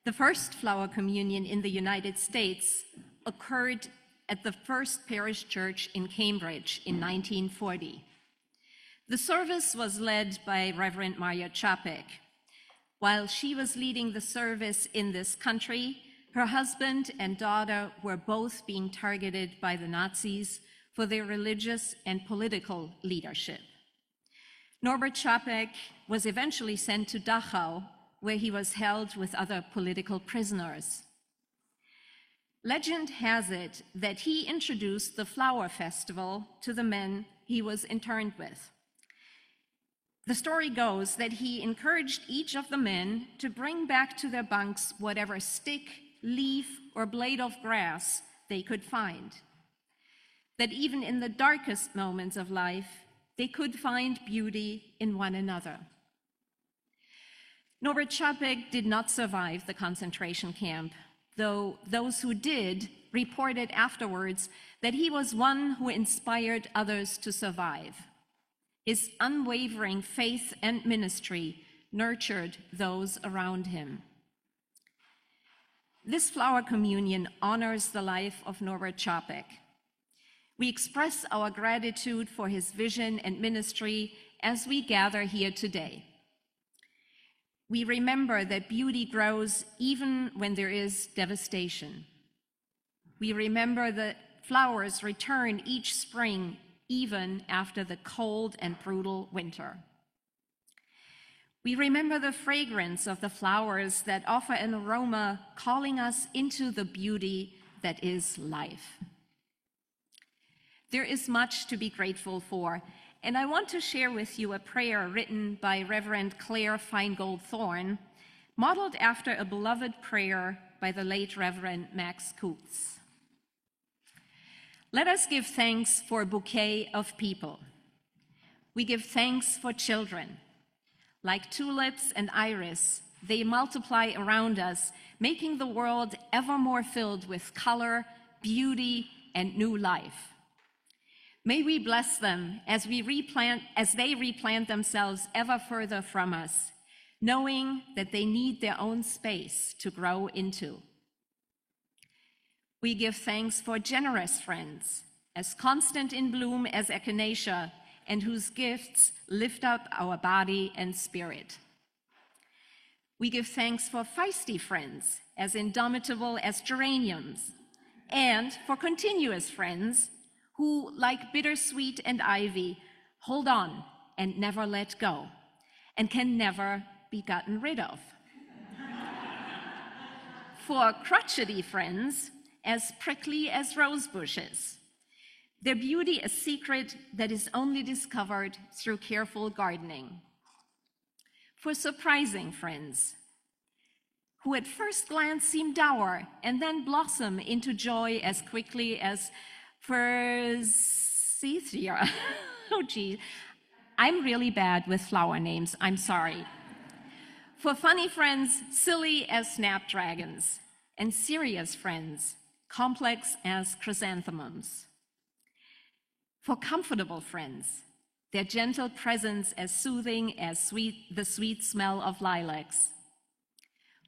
The first flower communion in the United States occurred at the First Parish Church in Cambridge in 1940. The service was led by Reverend Maria Čapek. While she was leading the service in this country, her husband and daughter were both being targeted by the Nazis for their religious and political leadership. Norbert Čapek was eventually sent to Dachau, where he was held with other political prisoners. Legend has it that he introduced the Flower Festival to the men he was interned with. The story goes that he encouraged each of the men to bring back to their bunks whatever stick, leaf, or blade of grass they could find. That even in the darkest moments of life, they could find beauty in one another. Norbert Čapek did not survive the concentration camp, though those who did reported afterwards that he was one who inspired others to survive. His unwavering faith and ministry nurtured those around him. This flower communion honors the life of Norbert Čapek. We express our gratitude for his vision and ministry as we gather here today. We remember that beauty grows even when there is devastation. We remember that flowers return each spring, even after the cold and brutal winter. We remember the fragrance of the flowers that offer an aroma calling us into the beauty that is life. There is much to be grateful for, and I want to share with you a prayer written by Reverend Claire Feingold Thorne, modeled after a beloved prayer by the late Reverend Max Coots. Let us give thanks for a bouquet of people. We give thanks for children. Like tulips and iris, they multiply around us, making the world ever more filled with color, beauty, and new life. May we bless them as they replant themselves ever further from us, knowing that they need their own space to grow into. We give thanks for generous friends, as constant in bloom as echinacea, and whose gifts lift up our body and spirit. We give thanks for feisty friends, as indomitable as geraniums, and for continuous friends who, like bittersweet and ivy, hold on and never let go, and can never be gotten rid of. For crotchety friends, as prickly as rose bushes, their beauty a secret that is only discovered through careful gardening. For surprising friends, who at first glance seem dour and then blossom into joy as quickly as Forsythia. Oh gee, I'm really bad with flower names, I'm sorry. For funny friends, silly as snapdragons, and serious friends, complex as chrysanthemums. For comfortable friends, their gentle presence as soothing as the sweet smell of lilacs.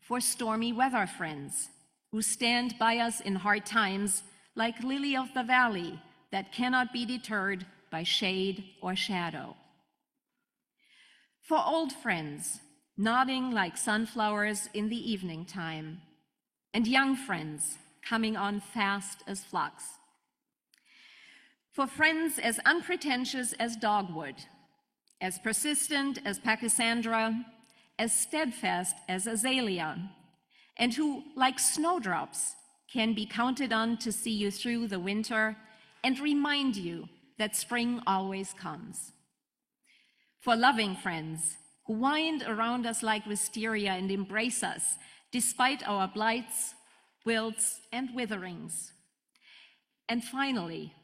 For stormy weather friends, who stand by us in hard times like lily of the valley that cannot be deterred by shade or shadow. For old friends, nodding like sunflowers in the evening time, and young friends coming on fast as flux. For friends as unpretentious as dogwood, as persistent as pachysandra, as steadfast as azalea, and who, like snowdrops, can be counted on to see you through the winter and remind you that spring always comes. For loving friends who wind around us like wisteria and embrace us despite our blights, wilts, and witherings. And finally,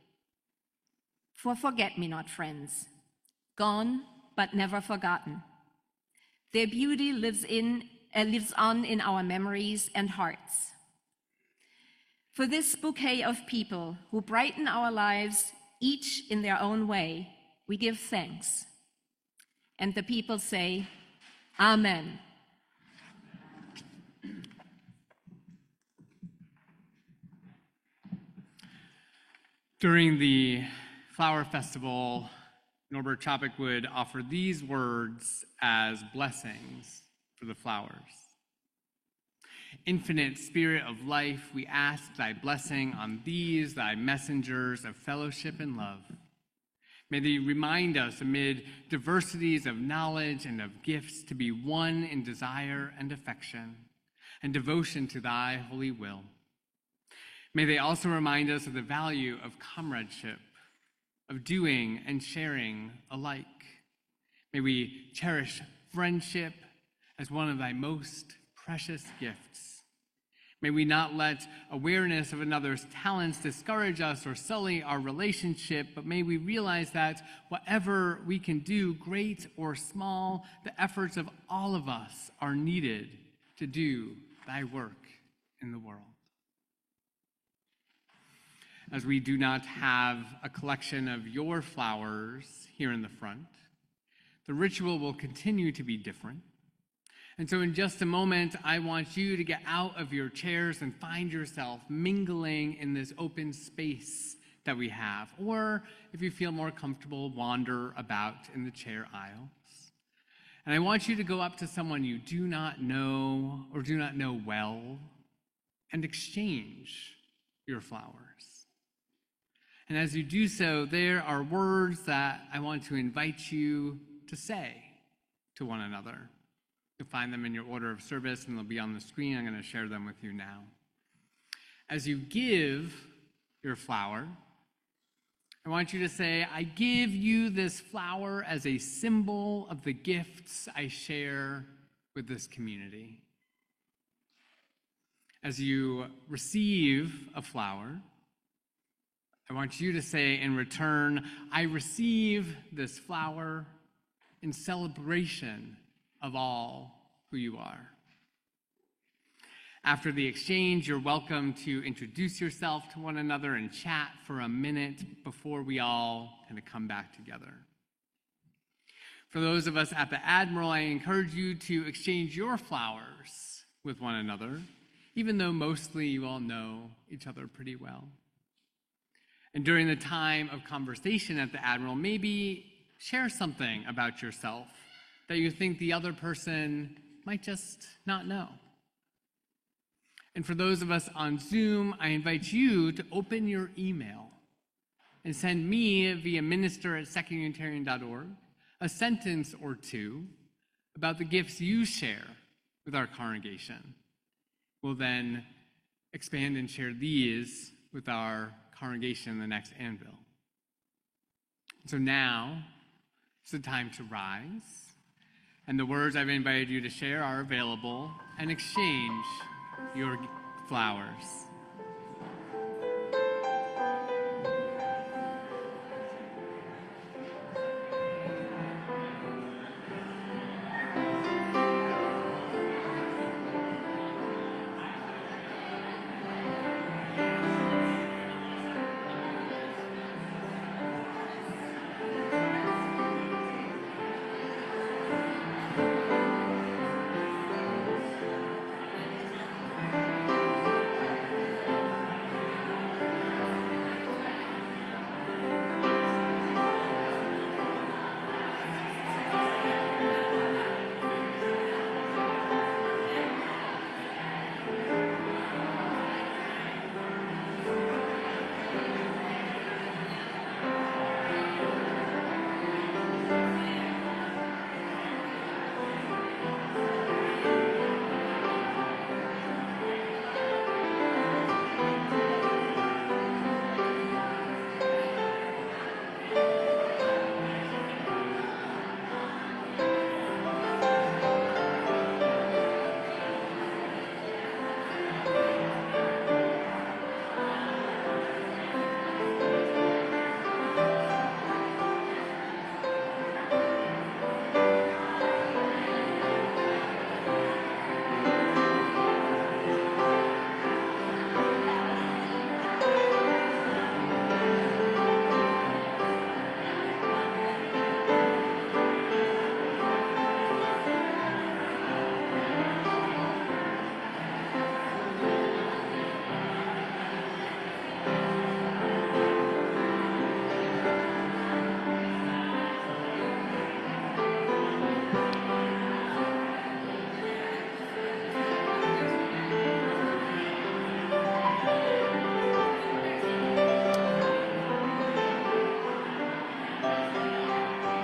for forget-me-not friends, gone but never forgotten. Their beauty lives on in our memories and hearts. For this bouquet of people who brighten our lives, each in their own way, we give thanks. And the people say, Amen. During the Flower Festival, Norbert Chopik would offer these words as blessings for the flowers. Infinite Spirit of life, we ask thy blessing on these, thy messengers of fellowship and love. May they remind us amid diversities of knowledge and of gifts to be one in desire and affection and devotion to thy holy will. May they also remind us of the value of comradeship, of doing and sharing alike. May we cherish friendship as one of thy most precious gifts. May we not let awareness of another's talents discourage us or sully our relationship, but may we realize that whatever we can do, great or small, the efforts of all of us are needed to do thy work in the world. As we do not have a collection of your flowers here in the front, the ritual will continue to be different. And so in just a moment, I want you to get out of your chairs and find yourself mingling in this open space that we have. Or if you feel more comfortable, wander about in the chair aisles. And I want you to go up to someone you do not know or do not know well and exchange your flowers. And as you do so, there are words that I want to invite you to say to one another. You'll find them in your order of service, and they'll be on the screen. I'm going to share them with you now. As you give your flower, I want you to say, I give you this flower as a symbol of the gifts I share with this community. As you receive a flower, I want you to say in return, I receive this flower in celebration of all who you are. After the exchange, you're welcome to introduce yourself to one another and chat for a minute before we all kind of come back together. For those of us at the Admiral, I encourage you to exchange your flowers with one another, even though mostly you all know each other pretty well. And during the time of conversation at the Admiral, maybe share something about yourself that you think the other person might just not know. And for those of us on Zoom, I invite you to open your email and send me via minister@secondunitarian.org a sentence or two about the gifts you share with our congregation. We'll then expand and share these with our congregation in the next Anvil. So now it's the time to rise. And the words I've invited you to share are available, and exchange your flowers.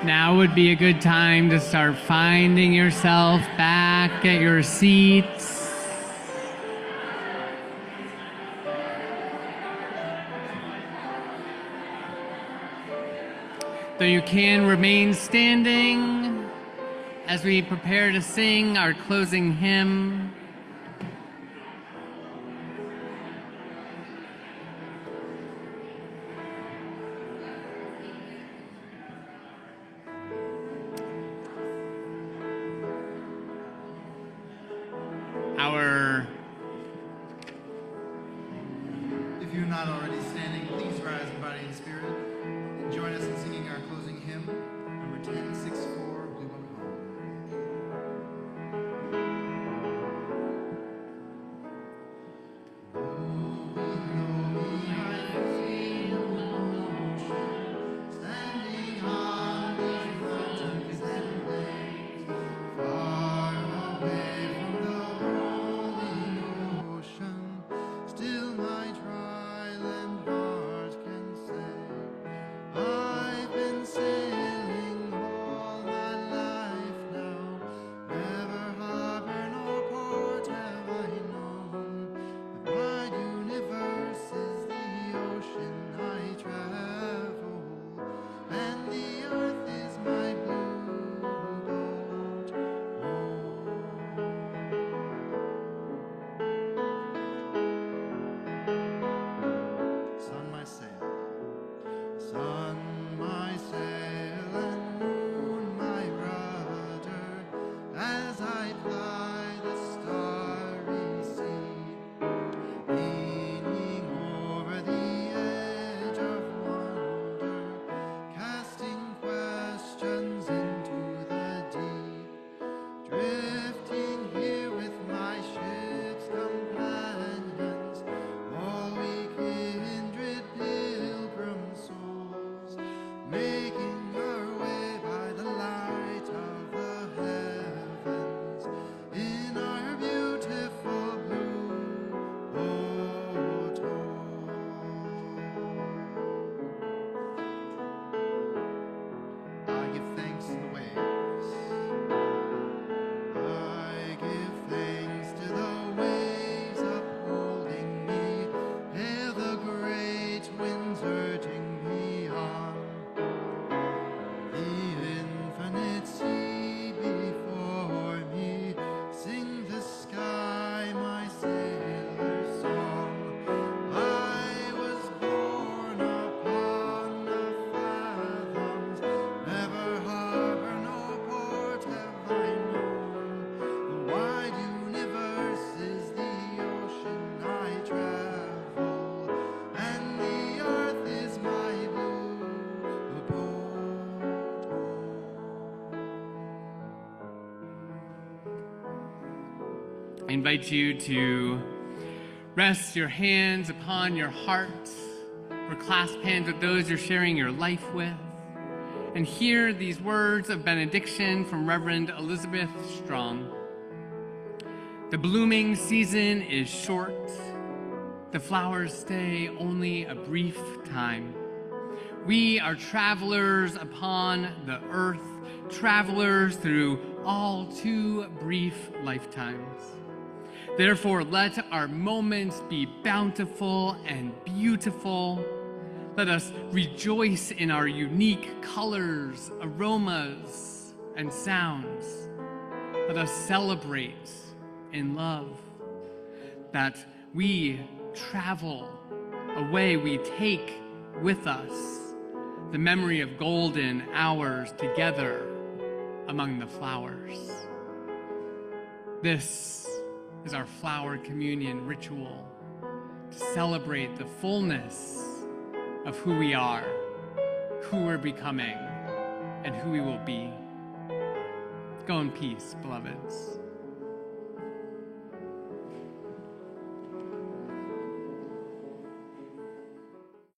Now would be a good time to start finding yourself back at your seats. Though you can remain standing as we prepare to sing our closing hymn. If you're not already standing, please rise in body and spirit and join us in singing our closing hymn, number 1064, Blue Boat Still my trial and heart can say, I've been sailing all my life now, never harbor nor port have I known. The wide universe is the ocean I travel, and the earth is my blue boat Sun my sail, sun my sail, and moon my rudder, as I ply the starry sea, leaning over the edge of wonder, casting questions into the deep, drifting here with my ship's companions, all we kindred pilgrim souls, making our way by the light of the heavens in our beautiful blue boat. I give thanks to the waves. I give thanks to the waves upholding me. Hail the great winds urging me on. The infinite sea before me. Sing the sky my sailor's song. I was born upon the fathoms. Never harbor nor port have I known. The wide universe is the ocean I travel, and the earth is my blue boat. I invite you to rest your hands upon your heart or clasp hands with those you're sharing your life with, and hear these words of benediction from Reverend Elizabeth Strong. The blooming season is short. The flowers stay only a brief time. We are travelers upon the earth, travelers through all too brief lifetimes. Therefore, let our moments be bountiful and beautiful. Let us rejoice in our unique colors, aromas, and sounds. Let us celebrate in love that we travel away, we take with us the memory of golden hours together among the flowers. This is our flower communion ritual to celebrate the fullness of who we are, who we're becoming, and who we will be. Go in peace, beloveds.